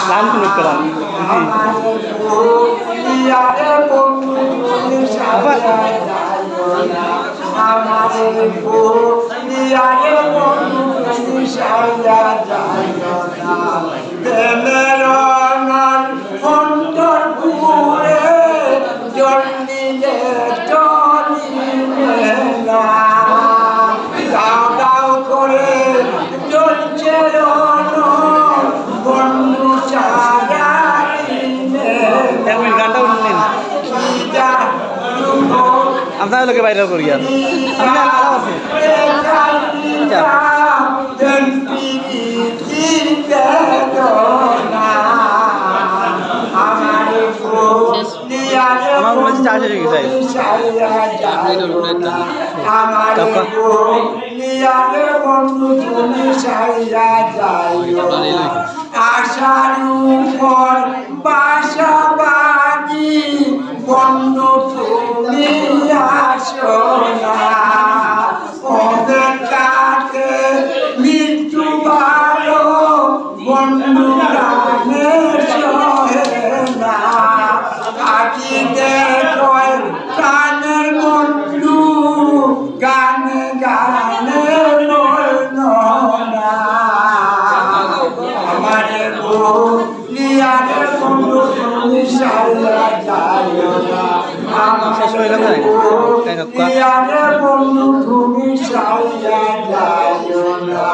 গান শুনুক করান আপনার লোকে ভাইরাল করি আর আমার বলছি চাষ হয়ে গেছে আশার উপর বাসাবাড়ি বন্ধু তুমি আসো না ওদের কাছে মৃত্যু ভালো বন্ধু গানে সহে না আগে দেখো প্রাণের বন্ধু গানে গানে বলল না আমারে বলিয়ারে বন্ধু তুমি সারা যাইও না আমারে বলিয়ারে বন্ধু তুমি সারা যাইও না